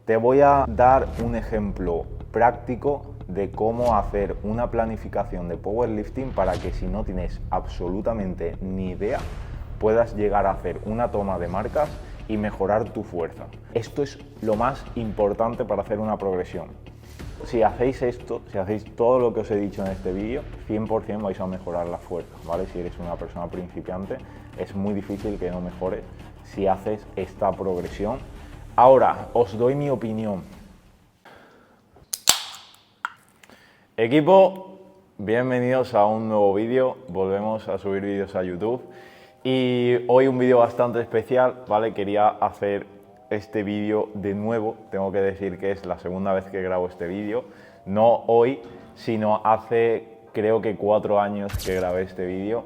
Te voy a dar un ejemplo práctico de cómo hacer una planificación de powerlifting para que, si no tienes absolutamente ni idea, puedas llegar a hacer una toma de marcas y mejorar tu fuerza. Esto es lo más importante para hacer una progresión. Si hacéis esto, si hacéis todo lo que os he dicho en este vídeo, 100% vais a mejorar la fuerza, ¿vale? Si eres una persona principiante, es muy difícil que no mejores si haces esta progresión. Ahora, os doy mi opinión. Equipo, bienvenidos a un nuevo vídeo. Volvemos a subir vídeos a YouTube. Y hoy un vídeo bastante especial, ¿vale? Quería hacer este vídeo de nuevo. Tengo que decir que es la segunda vez que grabo este vídeo. No hoy, sino hace creo que 4 años que grabé este vídeo.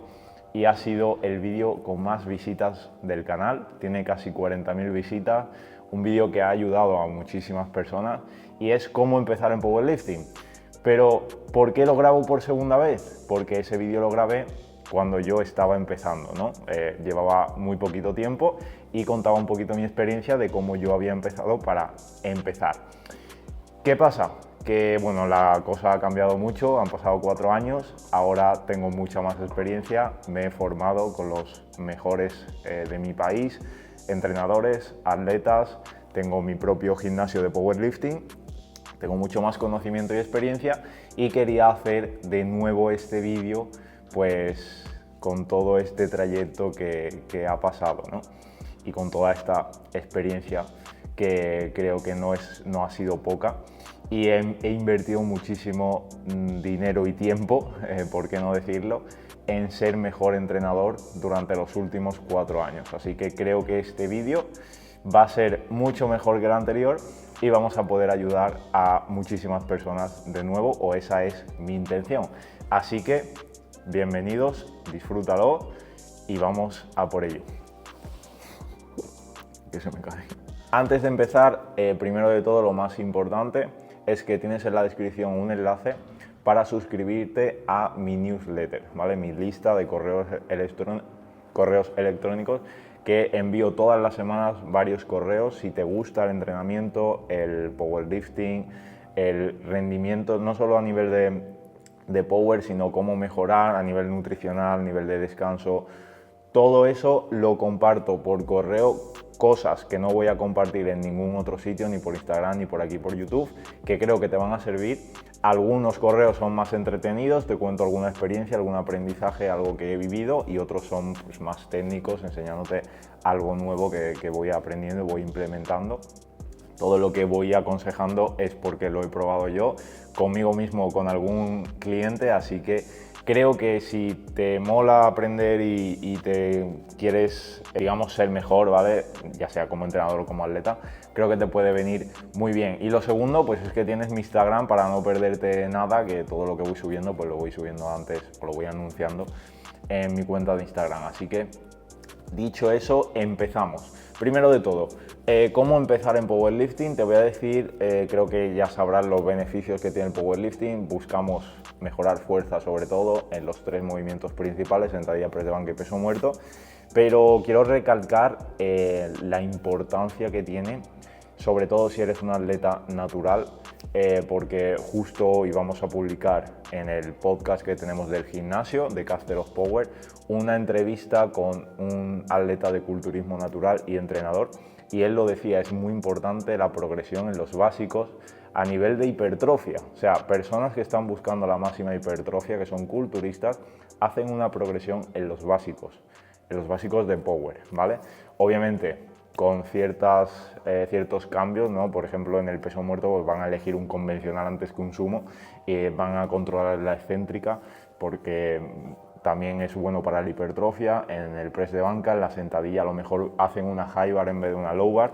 Y ha sido el vídeo con más visitas del canal. Tiene casi 40.000 visitas. Un vídeo que ha ayudado a muchísimas personas. Y es cómo empezar en powerlifting. Pero, ¿por qué lo grabo por segunda vez? Porque ese vídeo lo grabé cuando yo estaba empezando, ¿no? Llevaba muy poquito tiempo y contaba un poquito mi experiencia de cómo yo había empezado para empezar. ¿Qué pasa? Que bueno, la cosa ha cambiado mucho, han pasado 4 años, ahora tengo mucha más experiencia, me he formado con los mejores de mi país, entrenadores, atletas, tengo mi propio gimnasio de powerlifting, tengo mucho más conocimiento y experiencia y quería hacer de nuevo este vídeo pues con todo este trayecto que ha pasado, ¿no? Y con toda esta experiencia que creo que no ha sido poca, y he invertido muchísimo dinero y tiempo, por qué no decirlo, en ser mejor entrenador durante los últimos 4 años. Así que creo que este vídeo va a ser mucho mejor que el anterior y vamos a poder ayudar a muchísimas personas de nuevo, o esa es mi intención. Así que bienvenidos, disfrútalo y vamos a por ello. Que se me cae. Antes de empezar, primero de todo, lo más importante es que tienes en la descripción un enlace para suscribirte a mi newsletter, ¿vale? Mi lista de correos electrónicos que envío todas las semanas varios correos. Si te gusta el entrenamiento, el powerlifting, el rendimiento, no solo a nivel de power, sino cómo mejorar a nivel nutricional, a nivel de descanso, todo eso lo comparto por correo, cosas que no voy a compartir en ningún otro sitio, ni por Instagram, ni por aquí por YouTube, que creo que te van a servir. Algunos correos son más entretenidos, te cuento alguna experiencia, algún aprendizaje, algo que he vivido, y otros son pues más técnicos, enseñándote algo nuevo que voy aprendiendo y voy implementando. Todo lo que voy aconsejando es porque lo he probado yo, conmigo mismo o con algún cliente, así que creo que si te mola aprender y te quieres, digamos, ser mejor, ¿vale? Ya sea como entrenador o como atleta, creo que te puede venir muy bien. Y lo segundo, pues es que tienes mi Instagram para no perderte nada, que todo lo que voy subiendo, pues lo voy subiendo antes, o lo voy anunciando en mi cuenta de Instagram. Así que, dicho eso, empezamos. Primero de todo, ¿cómo empezar en powerlifting? Te voy a decir, creo que ya sabrás los beneficios que tiene el powerlifting. Buscamos mejorar fuerza, sobre todo en los 3 movimientos principales: sentadilla, press de banca y peso muerto. Pero quiero recalcar la importancia que tiene, sobre todo si eres un atleta natural, porque justo hoy vamos a publicar en el podcast que tenemos del gimnasio, de Caster of Power, una entrevista con un atleta de culturismo natural y entrenador, y él lo decía, es muy importante la progresión en los básicos a nivel de hipertrofia. O sea, personas que están buscando la máxima hipertrofia, que son culturistas, hacen una progresión en los básicos de Power, ¿vale? Obviamente con ciertos cambios, ¿no? Por ejemplo, en el peso muerto pues van a elegir un convencional antes que un sumo, y van a controlar la excéntrica porque también es bueno para la hipertrofia. En el press de banca, en la sentadilla, a lo mejor hacen una high bar en vez de una low bar,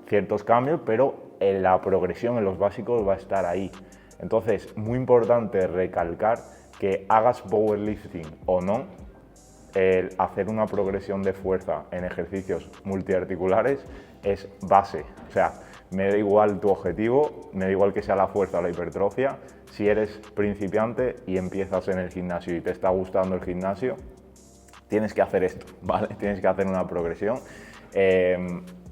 ciertos cambios, pero en la progresión en los básicos va a estar ahí. Entonces, muy importante recalcar que hagas powerlifting o no, el hacer una progresión de fuerza en ejercicios multiarticulares es base. O sea, me da igual tu objetivo, me da igual que sea la fuerza o la hipertrofia. Si eres principiante y empiezas en el gimnasio y te está gustando el gimnasio, tienes que hacer esto, ¿vale? Tienes que hacer una progresión.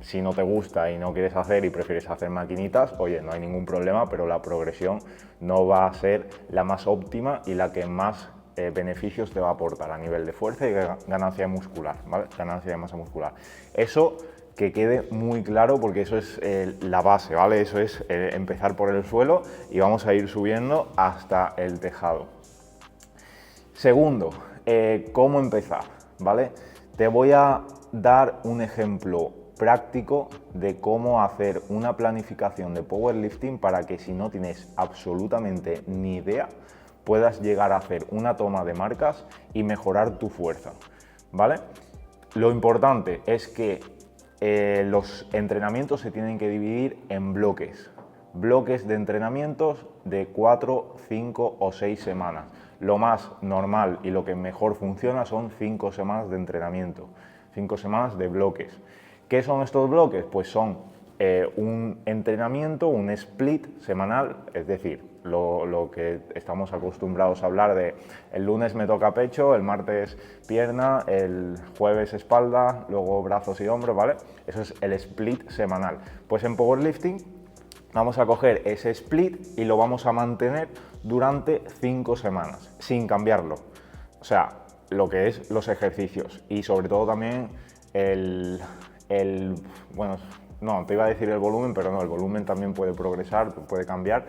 Si no te gusta y no quieres hacer y prefieres hacer maquinitas, oye, no hay ningún problema, pero la progresión no va a ser la más óptima y la que más beneficios te va a aportar a nivel de fuerza y ganancia muscular, ¿vale? Ganancia de masa muscular. Eso que quede muy claro, porque eso es la base, ¿vale? Eso es empezar por el suelo y vamos a ir subiendo hasta el tejado. Segundo, ¿cómo empezar? ¿Vale? Te voy a dar un ejemplo práctico de cómo hacer una planificación de powerlifting para que, si no tienes absolutamente ni idea, puedas llegar a hacer una toma de marcas y mejorar tu fuerza, ¿vale? Lo importante es que los entrenamientos se tienen que dividir en bloques. Bloques de entrenamientos de 4, 5 o 6 semanas. Lo más normal y lo que mejor funciona son 5 semanas de entrenamiento, 5 semanas de bloques. ¿Qué son estos bloques? Pues son un entrenamiento, un split semanal, es decir, lo que estamos acostumbrados a hablar de el lunes me toca pecho, el martes pierna, el jueves espalda, luego brazos y hombros, ¿vale? Eso es el split semanal. Pues en powerlifting vamos a coger ese split y lo vamos a mantener durante 5 semanas, sin cambiarlo. O sea, lo que es los ejercicios y sobre todo también bueno, no, te iba a decir el volumen, pero no, el volumen también puede progresar, puede cambiar.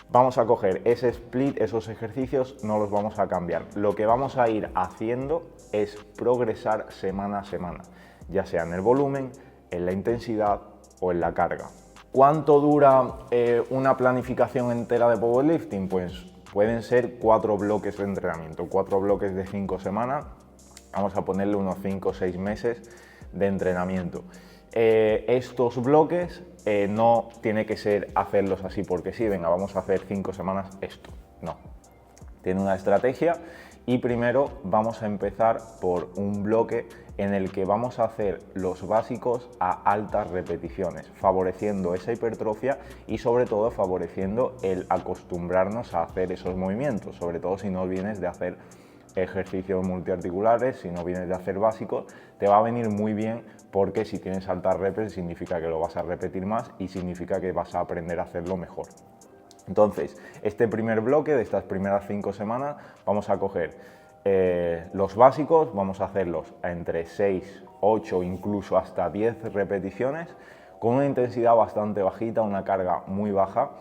Vamos a coger ese split, esos ejercicios, no los vamos a cambiar. Lo que vamos a ir haciendo es progresar semana a semana, ya sea en el volumen, en la intensidad o en la carga. ¿Cuánto dura una planificación entera de powerlifting? Pues pueden ser 4 bloques de entrenamiento, 4 bloques de 5 semanas, vamos a ponerle unos 5 o 6 meses de entrenamiento. Estos bloques no tiene que ser hacerlos así porque sí, venga, vamos a hacer 5 semanas esto, no. Tiene una estrategia y primero vamos a empezar por un bloque en el que vamos a hacer los básicos a altas repeticiones, favoreciendo esa hipertrofia y sobre todo favoreciendo el acostumbrarnos a hacer esos movimientos, sobre todo si no vienes de hacer ejercicios multiarticulares, si no vienes de hacer básicos, te va a venir muy bien porque si tienes altas reps significa que lo vas a repetir más y significa que vas a aprender a hacerlo mejor. Entonces, este primer bloque de estas primeras 5 semanas vamos a coger los básicos, vamos a hacerlos entre 6, 8, incluso hasta 10 repeticiones con una intensidad bastante bajita, una carga muy baja,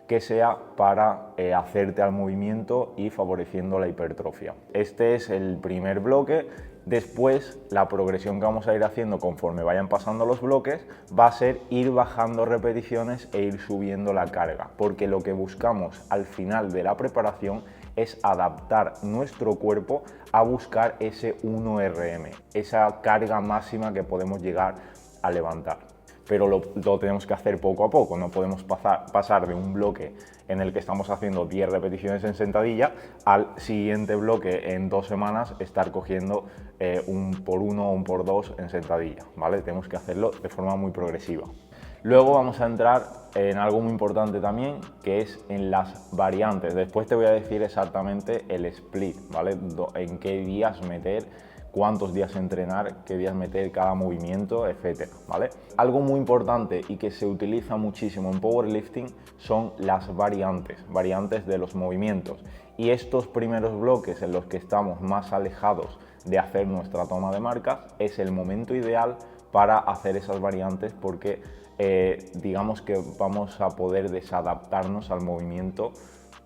que sea para hacerte al movimiento y favoreciendo la hipertrofia. Este es el primer bloque. Después, la progresión que vamos a ir haciendo conforme vayan pasando los bloques va a ser ir bajando repeticiones e ir subiendo la carga, porque lo que buscamos al final de la preparación es adaptar nuestro cuerpo a buscar ese 1RM, esa carga máxima que podemos llegar a levantar. Pero lo tenemos que hacer poco a poco, no podemos pasar de un bloque en el que estamos haciendo 10 repeticiones en sentadilla al siguiente bloque en 2 semanas estar cogiendo un por 1 o un por 2 en sentadilla, ¿vale? Tenemos que hacerlo de forma muy progresiva. Luego vamos a entrar en algo muy importante también, que es en las variantes. Después te voy a decir exactamente el split, ¿vale? En qué días meter, cuántos días entrenar, qué días meter cada movimiento, etcétera, ¿vale? Algo muy importante y que se utiliza muchísimo en powerlifting son las variantes de los movimientos. Y estos primeros bloques en los que estamos más alejados de hacer nuestra toma de marcas es el momento ideal para hacer esas variantes porque digamos que vamos a poder desadaptarnos al movimiento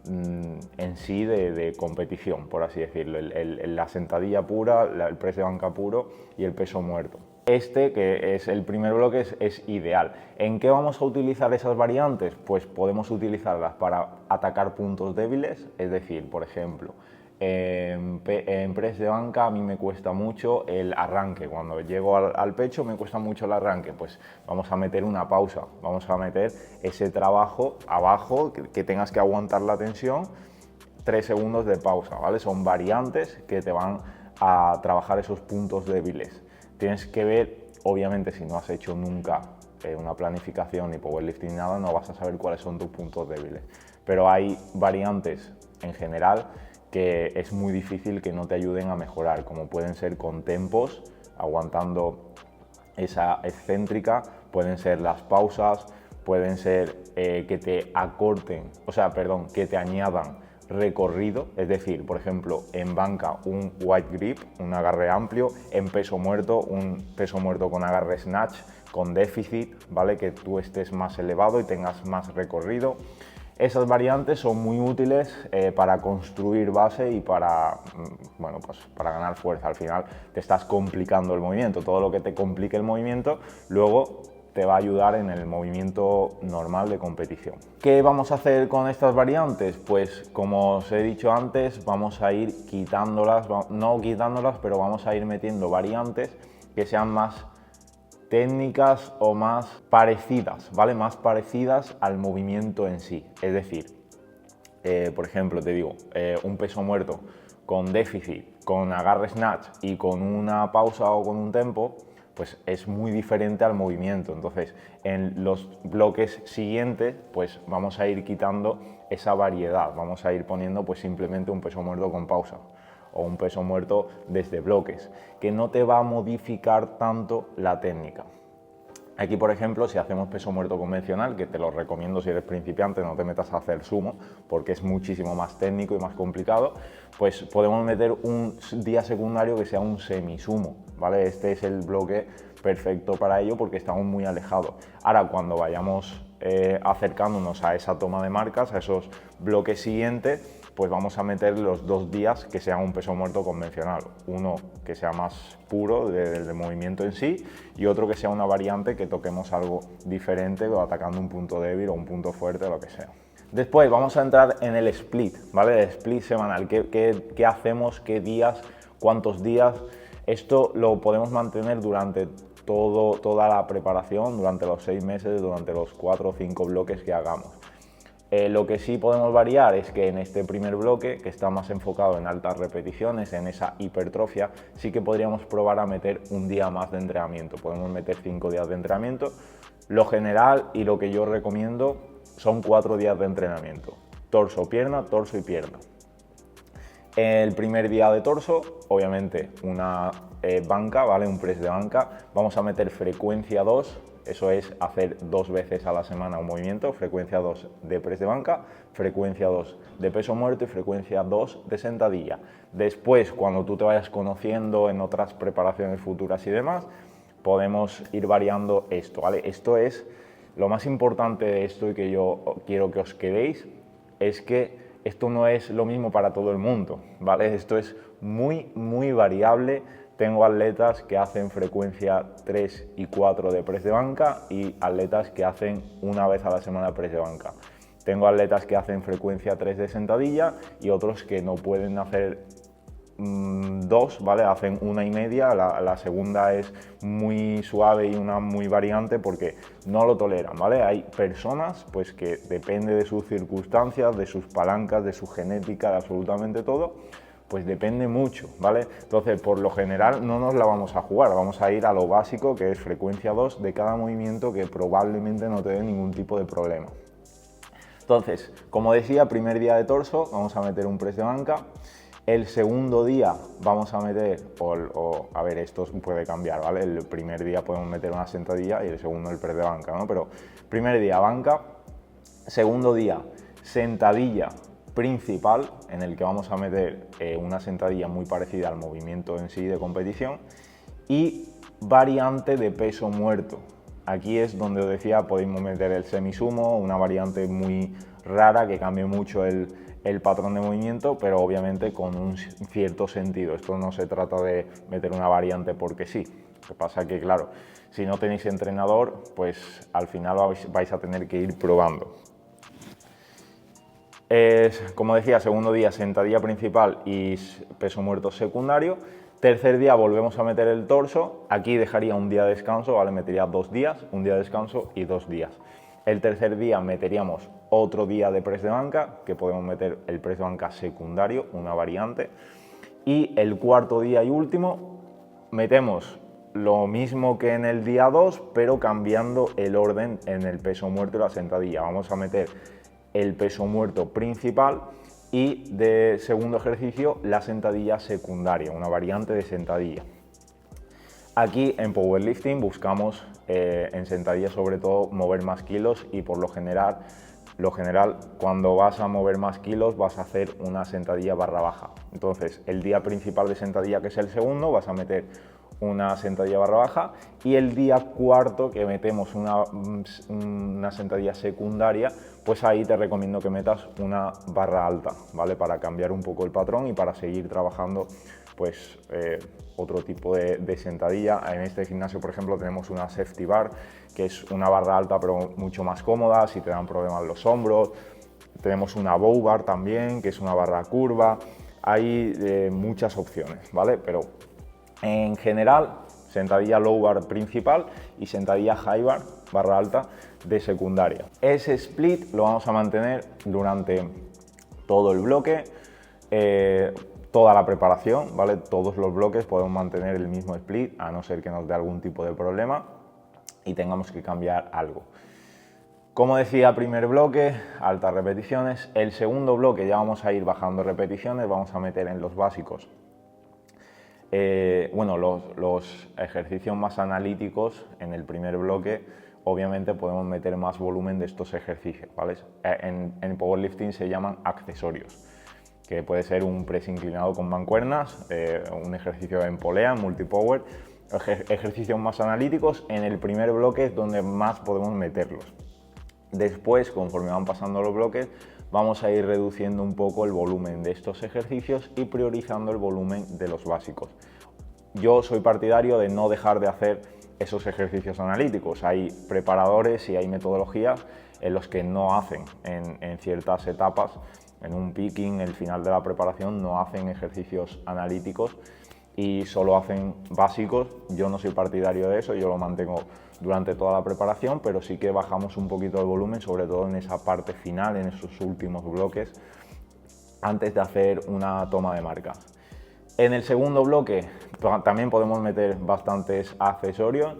en sí de competición, por así decirlo, la sentadilla pura, el press de banca puro y el peso muerto. Este, que es el primer bloque, es ideal. ¿En qué vamos a utilizar esas variantes? Pues podemos utilizarlas para atacar puntos débiles, es decir, por ejemplo, en press de banca a mí me cuesta mucho el arranque, cuando llego al pecho me cuesta mucho el arranque, pues vamos a meter una pausa, vamos a meter ese trabajo abajo, que tengas que aguantar la tensión, 3 segundos de pausa, ¿vale? Son variantes que te van a trabajar esos puntos débiles. Tienes que ver, obviamente si no has hecho nunca una planificación ni powerlifting ni nada, no vas a saber cuáles son tus puntos débiles, pero hay variantes en general que es muy difícil que no te ayuden a mejorar, como pueden ser con tempos, aguantando esa excéntrica pueden ser las pausas, pueden ser que te acorten, que te añadan recorrido, es decir, por ejemplo, en banca un wide grip, un agarre amplio, en peso muerto, un peso muerto con agarre snatch, con déficit, ¿vale? Que tú estés más elevado y tengas más recorrido. Esas variantes son muy útiles para construir base y para, bueno, pues para ganar fuerza. Al final te estás complicando el movimiento, todo lo que te complique el movimiento, luego te va a ayudar en el movimiento normal de competición. ¿Qué vamos a hacer con estas variantes? Pues como os he dicho antes, vamos a ir quitándolas, no quitándolas, pero vamos a ir metiendo variantes que sean más técnicas o más parecidas, ¿vale? Más parecidas al movimiento en sí. Es decir, por ejemplo, te digo, un peso muerto con déficit, con agarre snatch y con una pausa o con un tempo, pues es muy diferente al movimiento. Entonces, en los bloques siguientes, pues vamos a ir quitando esa variedad. Vamos a ir poniendo pues simplemente un peso muerto con pausa o un peso muerto desde bloques, que no te va a modificar tanto la técnica. Aquí, por ejemplo, si hacemos peso muerto convencional, que te lo recomiendo si eres principiante, no te metas a hacer sumo, porque es muchísimo más técnico y más complicado, pues podemos meter un día secundario que sea un semisumo, ¿vale? Este es el bloque perfecto para ello porque estamos muy alejados. Ahora, cuando vayamos acercándonos a esa toma de marcas, a esos bloques siguientes, pues vamos a meter los 2 días que sean un peso muerto convencional. Uno que sea más puro del movimiento en sí y otro que sea una variante que toquemos algo diferente o atacando un punto débil o un punto fuerte o lo que sea. Después vamos a entrar en el split, ¿vale? El split semanal. ¿Qué hacemos? ¿Qué días? ¿Cuántos días? Esto lo podemos mantener durante toda la preparación, durante los 6 meses, durante los 4 o 5 bloques que hagamos. Lo que sí podemos variar es que en este primer bloque, que está más enfocado en altas repeticiones, en esa hipertrofia, sí que podríamos probar a meter un día más de entrenamiento. Podemos meter 5 días de entrenamiento. Lo general y lo que yo recomiendo son 4 días de entrenamiento. Torso, pierna, torso y pierna. El primer día de torso, obviamente una banca, ¿vale? Un press de banca. Vamos a meter frecuencia 2. Eso es hacer 2 veces a la semana un movimiento, frecuencia 2 de press de banca, frecuencia 2 de peso muerto y frecuencia 2 de sentadilla. Después, cuando tú te vayas conociendo en otras preparaciones futuras y demás, podemos ir variando esto, ¿vale? Esto es lo más importante de esto y que yo quiero que os quedéis, es que esto no es lo mismo para todo el mundo, ¿vale? Esto es muy variable. Tengo atletas que hacen frecuencia 3 y 4 de press de banca y atletas que hacen una vez a la semana press de banca. Tengo atletas que hacen frecuencia 3 de sentadilla y otros que no pueden hacer 2, ¿vale? Hacen 1,5, la segunda es muy suave y una muy variante porque no lo toleran, ¿vale? Hay personas pues que depende de sus circunstancias, de sus palancas, de su genética, de absolutamente todo, pues depende mucho, ¿vale? Entonces, por lo general no nos la vamos a jugar, vamos a ir a lo básico, que es frecuencia 2 de cada movimiento, que probablemente no te dé ningún tipo de problema. Entonces, como decía, primer día de torso, vamos a meter un press de banca. El segundo día vamos a meter, a ver, esto puede cambiar, ¿vale? El primer día podemos meter una sentadilla y el segundo el press de banca, ¿no? Pero primer día banca, segundo día sentadilla principal, en el que vamos a meter una sentadilla muy parecida al movimiento en sí de competición, y variante de peso muerto. Aquí es donde os decía, podemos meter el semisumo, una variante muy rara que cambie mucho el patrón de movimiento, pero obviamente con un cierto sentido. Esto no se trata de meter una variante porque sí. Lo que pasa que, claro, si no tenéis entrenador, pues al final vais a tener que ir probando. Como decía, segundo día sentadilla principal y peso muerto secundario. Tercer día volvemos a meter el torso. Aquí dejaría un día de descanso, ¿vale? Metería 2 días, un día de descanso y 2 días. El tercer día meteríamos otro día de press de banca, que podemos meter el press de banca secundario, una variante. Y el cuarto día y último metemos lo mismo que en el día 2, pero cambiando el orden en el peso muerto y la sentadilla. Vamos a meter el peso muerto principal y de segundo ejercicio la sentadilla secundaria, una variante de sentadilla. Aquí en powerlifting buscamos en sentadilla sobre todo mover más kilos y por lo general cuando vas a mover más kilos vas a hacer una sentadilla barra baja. Entonces el día principal de sentadilla, que es el segundo, vas a meter una sentadilla barra baja y el día cuarto que metemos una sentadilla secundaria, pues ahí te recomiendo que metas una barra alta, ¿vale? Para cambiar un poco el patrón y para seguir trabajando pues otro tipo de sentadilla. En este gimnasio, por ejemplo, tenemos una safety bar, que es una barra alta pero mucho más cómoda si te dan problemas los hombros. Tenemos una bow bar también, que es una barra curva. Hay muchas opciones, ¿vale? Pero en general, sentadilla low bar principal y sentadilla high bar, barra alta, de secundaria. Ese split lo vamos a mantener durante todo el bloque, toda la preparación, ¿vale? Todos los bloques podemos mantener el mismo split, a no ser que nos dé algún tipo de problema y tengamos que cambiar algo. Como decía, primer bloque, altas repeticiones. El segundo bloque ya vamos a ir bajando repeticiones, vamos a meter en los básicos los ejercicios más analíticos. En el primer bloque obviamente podemos meter más volumen de estos ejercicios, ¿vale? En powerlifting se llaman accesorios, que puede ser un press inclinado con mancuernas, un ejercicio en polea, multipower, ejercicios más analíticos. En el primer bloque es donde más podemos meterlos. Después, conforme van pasando los bloques, vamos a ir reduciendo un poco el volumen de estos ejercicios y priorizando el volumen de los básicos. Yo soy partidario de no dejar de hacer esos ejercicios analíticos. Hay preparadores y hay metodologías en los que no hacen en ciertas etapas, en un picking, el final de la preparación, no hacen ejercicios analíticos y solo hacen básicos. Yo no soy partidario de eso, yo lo mantengo durante toda la preparación, pero sí que bajamos un poquito el volumen, sobre todo en esa parte final, en esos últimos bloques, antes de hacer una toma de marcas. En el segundo bloque también podemos meter bastantes accesorios,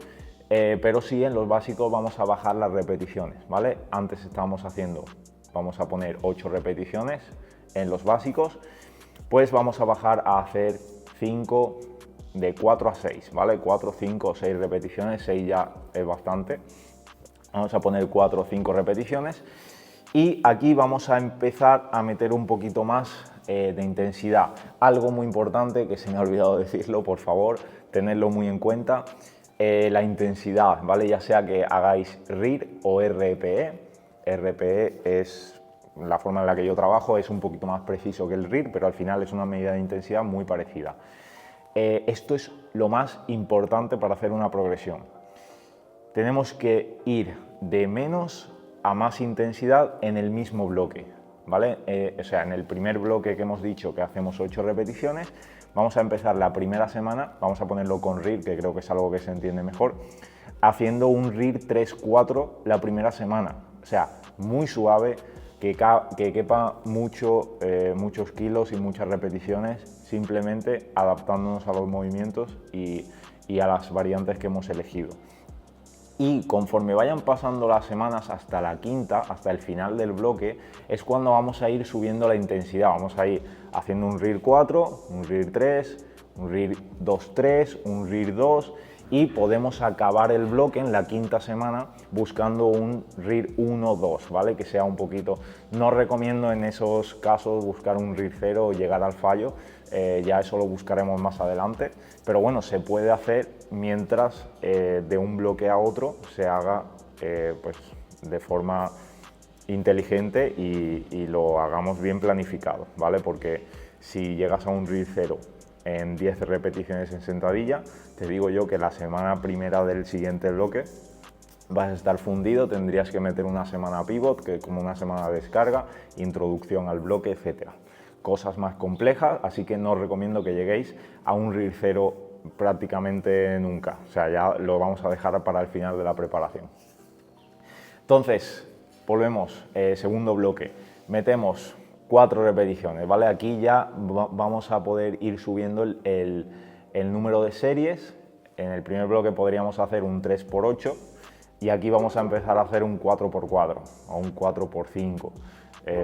pero sí en los básicos vamos a bajar las repeticiones, ¿vale? Antes estábamos haciendo, vamos a poner 8 repeticiones en los básicos, pues vamos a bajar a hacer 5, de 4 a 6, ¿vale? 4, 5 o 6 repeticiones, 6 ya es bastante. Vamos a poner 4 o 5 repeticiones y aquí vamos a empezar a meter un poquito más de intensidad. Algo muy importante que se me ha olvidado decirlo, por favor, tenedlo muy en cuenta, la intensidad, ¿vale? Ya sea que hagáis RIR o RPE. RPE es la forma en la que yo trabajo, es un poquito más preciso que el RIR, pero al final es una medida de intensidad muy parecida. Esto es lo más importante para hacer una progresión. Tenemos que ir de menos a más intensidad en el mismo bloque, ¿vale? O sea, en el primer bloque que hemos dicho que hacemos 8 repeticiones, vamos a empezar la primera semana, vamos a ponerlo con RIR, que creo que es algo que se entiende mejor, haciendo un RIR 3-4 la primera semana. O sea, muy suave, que quepa muchos kilos y muchas repeticiones, simplemente adaptándonos a los movimientos y a las variantes que hemos elegido. Y conforme vayan pasando las semanas hasta la quinta, hasta el final del bloque, es cuando vamos a ir subiendo la intensidad. Vamos a ir haciendo un RIR 4, un RIR 3, un RIR 2-3, un RIR 2 y podemos acabar el bloque en la quinta semana buscando un RIR 1-2, ¿vale? Que sea un poquito... No recomiendo en esos casos buscar un RIR 0 o llegar al fallo, ya eso lo buscaremos más adelante, pero bueno, se puede hacer mientras de un bloque a otro se haga pues de forma inteligente y lo hagamos bien planificado, ¿vale? Porque si llegas a un RIR 0 en 10 repeticiones en sentadilla, te digo yo que la semana primera del siguiente bloque vas a estar fundido, tendrías que meter una semana pivot, que es como una semana de descarga, introducción al bloque, etcétera. Cosas más complejas, así que no os recomiendo que lleguéis a un RIR 0 prácticamente nunca, o sea, ya lo vamos a dejar para el final de la preparación. Entonces, volvemos, segundo bloque, metemos 4 repeticiones, ¿vale? Aquí ya vamos a poder ir subiendo el número de series. En el primer bloque podríamos hacer un 3x8 y aquí vamos a empezar a hacer un 4x4 o un 4x5,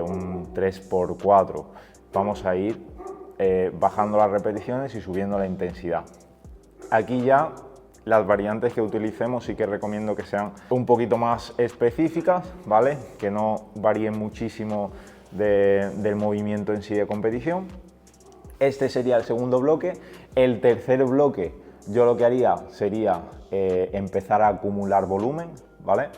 un 3x4. Vamos a ir bajando las repeticiones y subiendo la intensidad. Aquí ya Las variantes que utilicemos sí que recomiendo que sean un poquito más específicas, ¿vale? Que no varíen muchísimo del movimiento en sí de competición. Este sería el segundo bloque. El tercer bloque, yo lo que haría sería empezar a acumular volumen, ¿vale?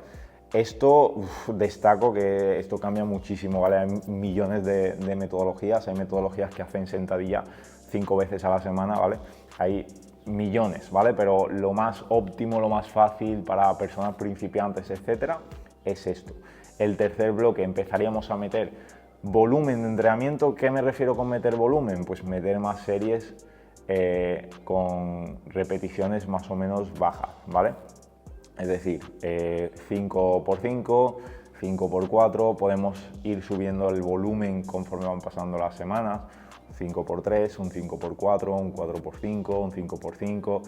Esto, destaco que esto cambia muchísimo, ¿vale? Hay millones de metodologías, hay metodologías que hacen sentadilla 5 veces a la semana, ¿vale? Hay millones, ¿vale? Pero lo más óptimo, lo más fácil para personas principiantes, etcétera, es esto. El tercer bloque empezaríamos a meter volumen de entrenamiento. ¿Qué me refiero con meter volumen? Pues meter más series con repeticiones más o menos bajas, ¿vale? Es decir, 5x5, 5x4, podemos ir subiendo el volumen conforme van pasando las semanas, 5x3, un 5x4, un 4x5, un 5x5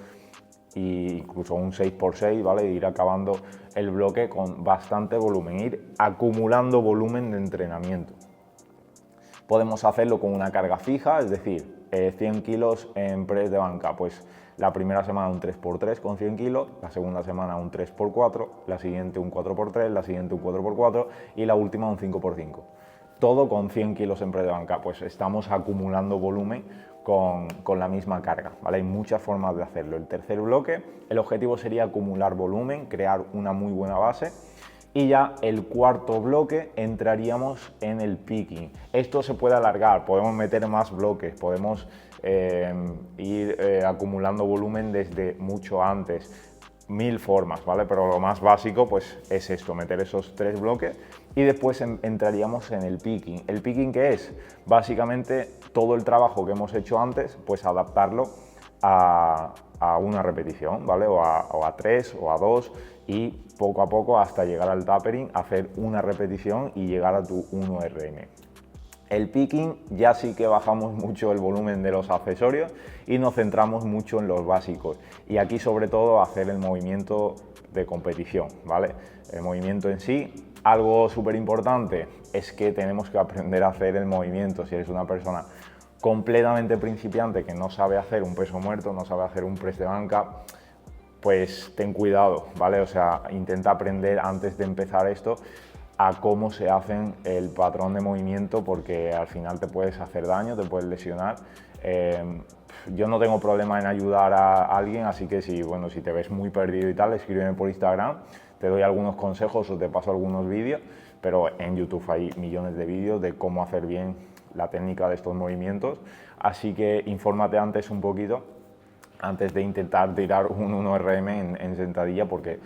e incluso un 6x6, ¿vale? Ir acabando el bloque con bastante volumen, ir acumulando volumen de entrenamiento. Podemos hacerlo con una carga fija, es decir, 100 kilos en press de banca, pues la primera semana un 3x3 con 100 kilos, la segunda semana un 3x4, la siguiente un 4x3, la siguiente un 4x4 y la última un 5x5. Todo con 100 kilos en press de banca, pues estamos acumulando volumen con la misma carga, ¿vale? Hay muchas formas de hacerlo. El tercer bloque, el objetivo sería acumular volumen, crear una muy buena base. Y ya el cuarto bloque entraríamos en el picking. Esto se puede alargar, podemos meter más bloques, podemos ir acumulando volumen desde mucho antes. 1000 formas, ¿vale? Pero lo más básico pues es esto, meter esos 3 bloques y después entraríamos en el picking. ¿El picking qué es? Básicamente todo el trabajo que hemos hecho antes, pues adaptarlo a una repetición, ¿vale? O a 3 o a 2 y poco a poco hasta llegar al tapering, hacer una repetición y llegar a tu 1 RM. El picking ya sí que bajamos mucho el volumen de los accesorios y nos centramos mucho en los básicos. Y aquí sobre todo hacer el movimiento de competición, ¿vale? El movimiento en sí. Algo súper importante es que tenemos que aprender a hacer el movimiento. Si eres una persona completamente principiante que no sabe hacer un peso muerto, no sabe hacer un press de banca, pues ten cuidado, ¿vale? O sea, intenta aprender antes de empezar esto a cómo se hacen el patrón de movimiento, porque al final te puedes hacer daño, te puedes lesionar. Yo no tengo problema en ayudar a alguien, así que si te ves muy perdido y tal, escríbeme por Instagram, te doy algunos consejos o te paso algunos vídeos, pero en YouTube hay millones de vídeos de cómo hacer bien la técnica de estos movimientos, así que infórmate antes un poquito, antes de intentar tirar un 1RM en sentadilla, porque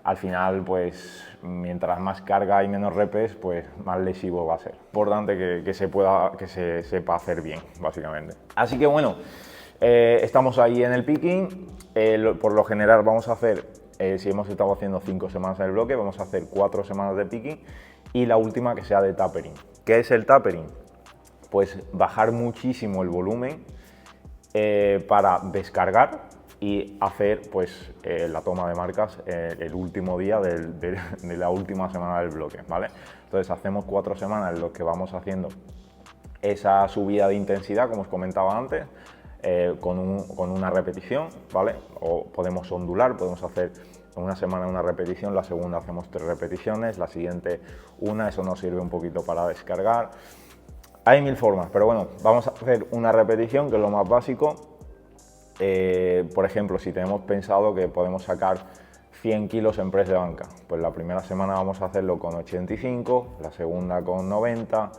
al final, pues, mientras más carga y menos repes, pues más lesivo va a ser. Importante que se sepa hacer bien, básicamente. Así que bueno, estamos ahí en el picking. Por lo general vamos a hacer, si hemos estado haciendo 5 semanas en el bloque, vamos a hacer 4 semanas de picking y la última que sea de tapering. ¿Qué es el tapering? Pues bajar muchísimo el volumen para descargar y hacer pues la toma de marcas el último día de la última semana del bloque, ¿vale? Entonces hacemos 4 semanas en las que vamos haciendo esa subida de intensidad, como os comentaba antes, con una repetición, ¿vale? O podemos ondular, podemos hacer una semana una repetición, la segunda hacemos 3 repeticiones, la siguiente una, eso nos sirve un poquito para descargar. Hay 1000 formas, pero bueno, vamos a hacer una repetición, que es lo más básico. Por ejemplo, si tenemos pensado que podemos sacar 100 kilos en press de banca, pues la primera semana vamos a hacerlo con 85, la segunda con 90,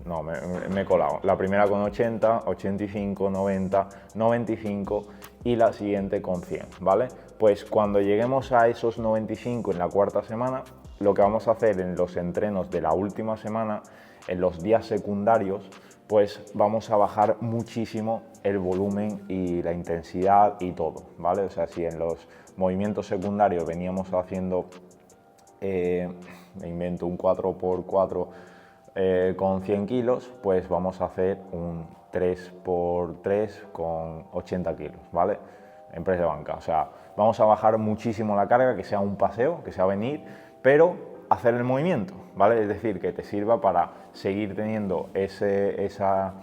no, me he colado. La primera con 80, 85, 90, 95 y la siguiente con 100, ¿vale? Pues cuando lleguemos a esos 95 en la cuarta semana, lo que vamos a hacer en los entrenos de la última semana, en los días secundarios, pues vamos a bajar muchísimo el volumen y la intensidad y todo, ¿vale? O sea, si en los movimientos secundarios veníamos haciendo, me invento un 4x4 con 100 kilos, pues vamos a hacer un 3x3 con 80 kilos, ¿vale? En press de banca, o sea, vamos a bajar muchísimo la carga, que sea un paseo, que sea venir, pero hacer el movimiento, ¿vale? Es decir, que te sirva para seguir teniendo esa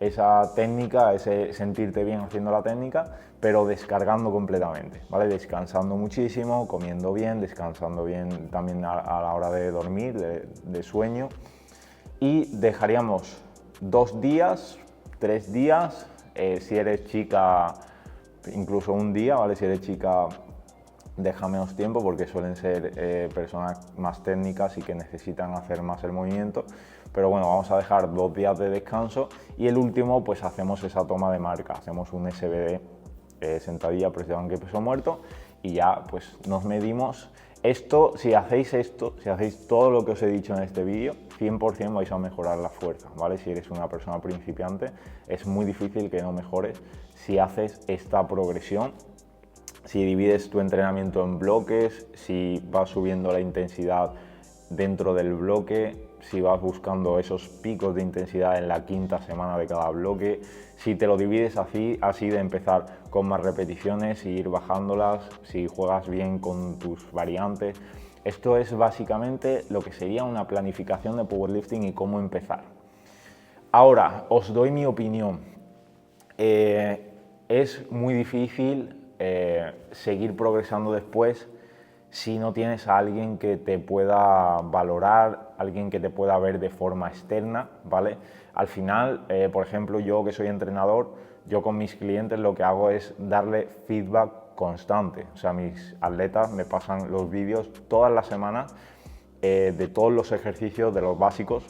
esa técnica, ese sentirte bien haciendo la técnica, pero descargando completamente, ¿vale? Descansando muchísimo, comiendo bien, descansando bien también a la hora de dormir, de sueño. Y dejaríamos 2 días, 3 días, si eres chica, incluso un día, ¿vale? Si eres chica, deja menos tiempo porque suelen ser personas más técnicas y que necesitan hacer más el movimiento. Pero bueno, vamos a dejar 2 días de descanso y el último pues hacemos esa toma de marca, hacemos un SBD, sentadilla, presión que peso muerto, y ya pues nos medimos. Si hacéis todo lo que os he dicho en este vídeo, 100% vais a mejorar la fuerza, ¿vale? Si eres una persona principiante, es muy difícil que no mejores si haces esta progresión. Si divides tu entrenamiento en bloques, si vas subiendo la intensidad dentro del bloque, si vas buscando esos picos de intensidad en la 5ª semana de cada bloque, si te lo divides así de empezar con más repeticiones y ir bajándolas, si juegas bien con tus variantes. Esto es básicamente lo que sería una planificación de powerlifting y cómo empezar. Ahora, os doy mi opinión. Es muy difícil seguir progresando después si no tienes a alguien que te pueda valorar, alguien que te pueda ver de forma externa, ¿vale? Al final, por ejemplo, yo que soy entrenador, yo con mis clientes lo que hago es darle feedback constante. O sea, mis atletas me pasan los vídeos todas las semanas de todos los ejercicios, de los básicos,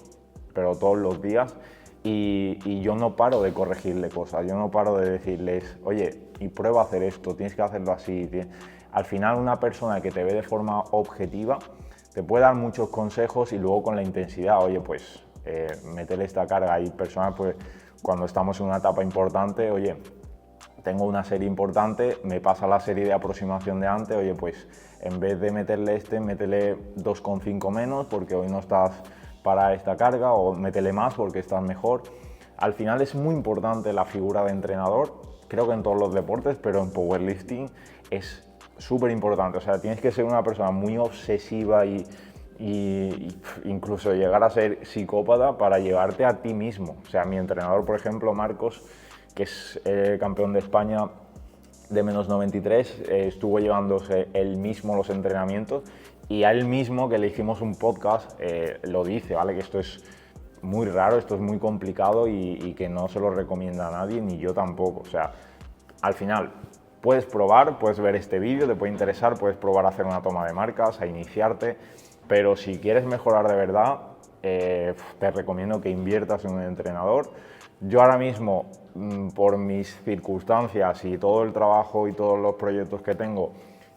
pero todos los días. Y yo no paro de corregirle cosas, yo no paro de decirles, oye, y prueba a hacer esto, tienes que hacerlo así. Al final, una persona que te ve de forma objetiva te puede dar muchos consejos y luego con la intensidad, oye, pues métele esta carga. Hay personas, pues cuando estamos en una etapa importante, oye, tengo una serie importante, me pasa la serie de aproximación de antes, oye, pues en vez de meterle métele 2,5 menos porque hoy no estás para esta carga, o métele más porque estás mejor. Al final es muy importante la figura de entrenador, creo que en todos los deportes, pero en powerlifting es súper importante. O sea, tienes que ser una persona muy obsesiva y incluso llegar a ser psicópata para llevarte a ti mismo. O sea, mi entrenador, por ejemplo, Marcos, que es campeón de España de menos 93, estuvo llevándose él mismo los entrenamientos, y a él mismo, que le hicimos un podcast, lo dice, ¿vale? Que esto es muy raro, esto es muy complicado y que no se lo recomienda a nadie, ni yo tampoco. O sea, al final puedes probar, puedes ver este vídeo, te puede interesar, puedes probar a hacer una toma de marcas, a iniciarte, pero si quieres mejorar de verdad, te recomiendo que inviertas en un entrenador. Yo ahora mismo, por mis circunstancias y todo el trabajo y todos los proyectos que tengo,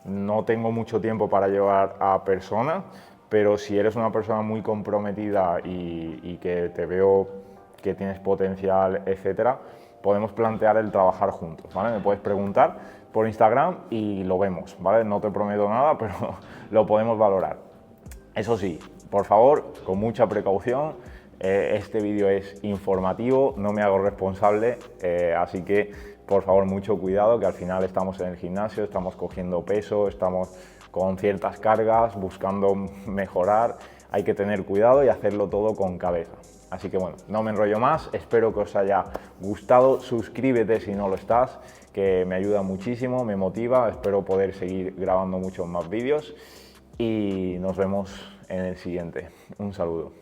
no tengo mucho tiempo para llevar a personas, pero si eres una persona muy comprometida y que te veo que tienes potencial, etcétera, podemos plantear el trabajar juntos, ¿vale? Me puedes preguntar por Instagram y lo vemos, ¿vale? No te prometo nada, pero lo podemos valorar. Eso sí, por favor, con mucha precaución. Este vídeo es informativo, no me hago responsable, así que por favor mucho cuidado, que al final estamos en el gimnasio, estamos cogiendo peso, estamos con ciertas cargas, buscando mejorar. Hay que tener cuidado y hacerlo todo con cabeza. Así que bueno, no me enrollo más, espero que os haya gustado. Suscríbete si no lo estás, que me ayuda muchísimo, me motiva. Espero poder seguir grabando muchos más vídeos y nos vemos en el siguiente. Un saludo.